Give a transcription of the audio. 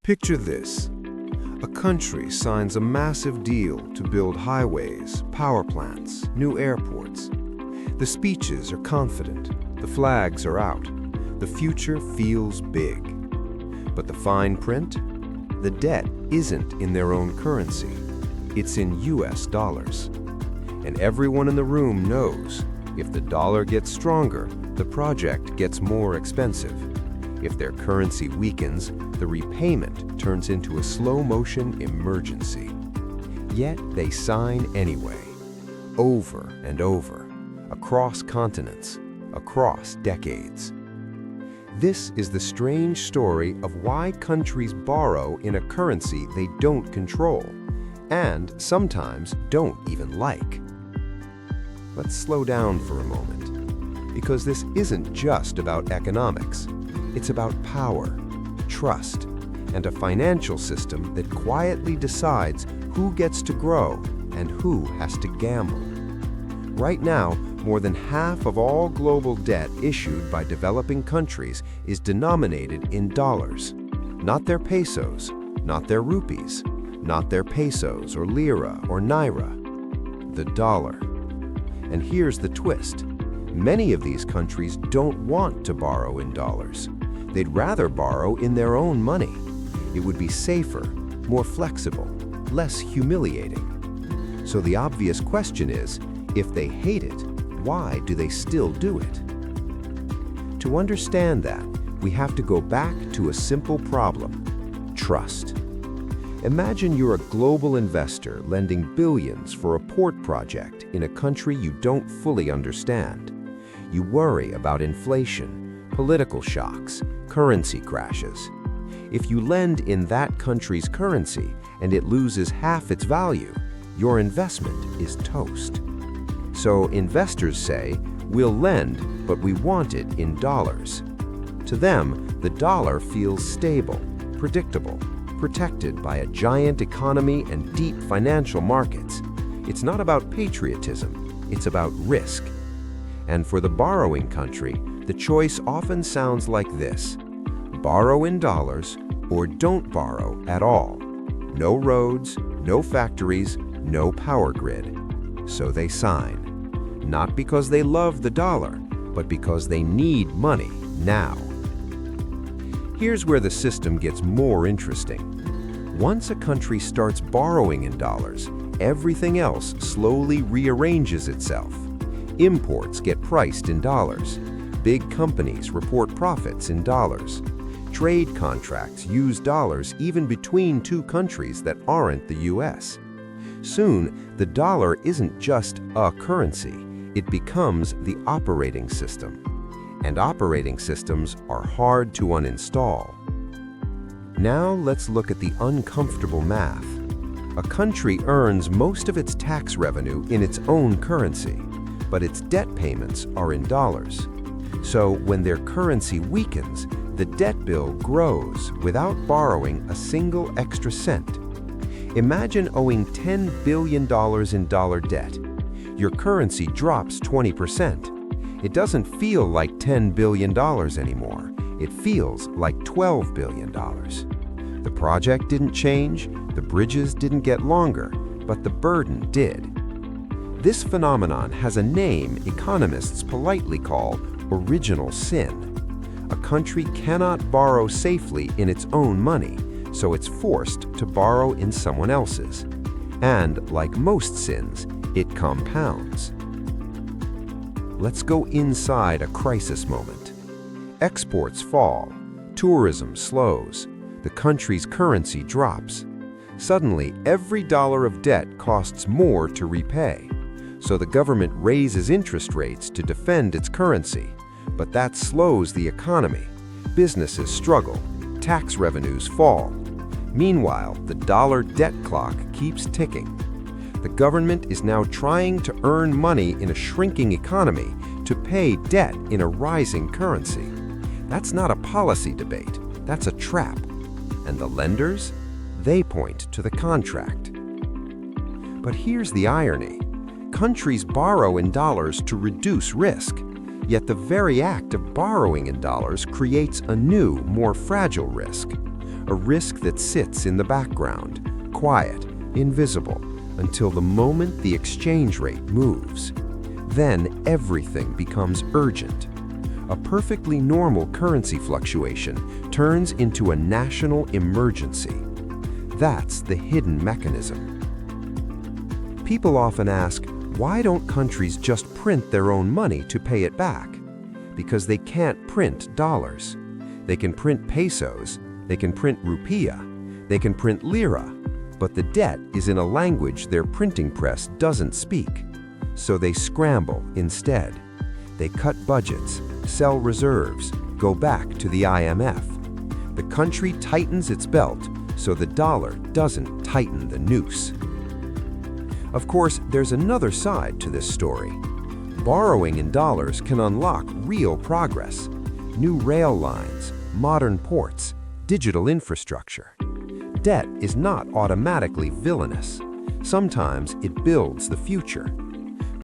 Picture this. A country signs a massive deal to build highways, power plants, new airports. The speeches are confident, the flags are out, the future feels big. But the fine print? The debt isn't in their own currency, it's in US dollars. And everyone in the room knows if the dollar gets stronger, the project gets more expensive. If their currency weakens, the repayment turns into a slow-motion emergency. Yet they sign anyway, over and over, across continents, across decades. This is the strange story of why countries borrow in a currency they don't control, and sometimes don't even like. Let's slow down for a moment, because this isn't just about economics. It's about power, trust, and a financial system that quietly decides who gets to grow and who has to gamble. Right now, more than half of all global debt issued by developing countries is denominated in dollars. Not their pesos, not their rupees, not their pesos or lira or naira. The dollar. And here's the twist. Many of these countries don't want to borrow in dollars. They'd rather borrow in their own money. It would be safer, more flexible, less humiliating. So the obvious question is, if they hate it, why do they still do it? To understand that, we have to go back to a simple problem: trust. Imagine you're a global investor lending billions for a port project in a country you don't fully understand. You worry about inflation, political shocks, currency crashes. If you lend in that country's currency and it loses half its value, your investment is toast. So investors say, we'll lend, but we want it in dollars. To them, the dollar feels stable, predictable, protected by a giant economy and deep financial markets. It's not about patriotism, it's about risk. And for the borrowing country, the choice often sounds like this: borrow in dollars or don't borrow at all. No roads, no factories, no power grid. So they sign. Not because they love the dollar, but because they need money now. Here's where the system gets more interesting. Once a country starts borrowing in dollars, everything else slowly rearranges itself. Imports get priced in dollars. Big companies report profits in dollars. Trade contracts use dollars even between two countries that aren't the US. Soon, the dollar isn't just a currency. It becomes the operating system. And operating systems are hard to uninstall. Now let's look at the uncomfortable math. A country earns most of its tax revenue in its own currency, but its debt payments are in dollars. So when their currency weakens, the debt bill grows without borrowing a single extra cent. Imagine owing $10 billion in dollar debt. Your currency drops 20%. It doesn't feel like $10 billion anymore. It feels like $12 billion. The project didn't change, the bridges didn't get longer, but the burden did. This phenomenon has a name economists politely call original sin. A country cannot borrow safely in its own money, so it's forced to borrow in someone else's. And like most sins, it compounds. Let's go inside a crisis moment. Exports fall, tourism slows, the country's currency drops. Suddenly, every dollar of debt costs more to repay. So the government raises interest rates to defend its currency, but that slows the economy. Businesses struggle, tax revenues fall. Meanwhile, the dollar debt clock keeps ticking. The government is now trying to earn money in a shrinking economy to pay debt in a rising currency. That's not a policy debate, that's a trap. And the lenders? They point to the contract. But here's the irony. Countries borrow in dollars to reduce risk, yet the very act of borrowing in dollars creates a new, more fragile risk. a risk that sits in the background, quiet, invisible, until the moment the exchange rate moves. Then everything becomes urgent. A perfectly normal currency fluctuation turns into a national emergency. That's the hidden mechanism. People often ask, why don't countries just print their own money to pay it back? Because they can't print dollars. They can print pesos, they can print rupiah, they can print lira, but the debt is in a language their printing press doesn't speak. So they scramble instead. They cut budgets, sell reserves, go back to the IMF. The country tightens its belt so the dollar doesn't tighten the noose. Of course, there's another side to this story. Borrowing in dollars can unlock real progress. New rail lines, modern ports, digital infrastructure. Debt is not automatically villainous. Sometimes it builds the future.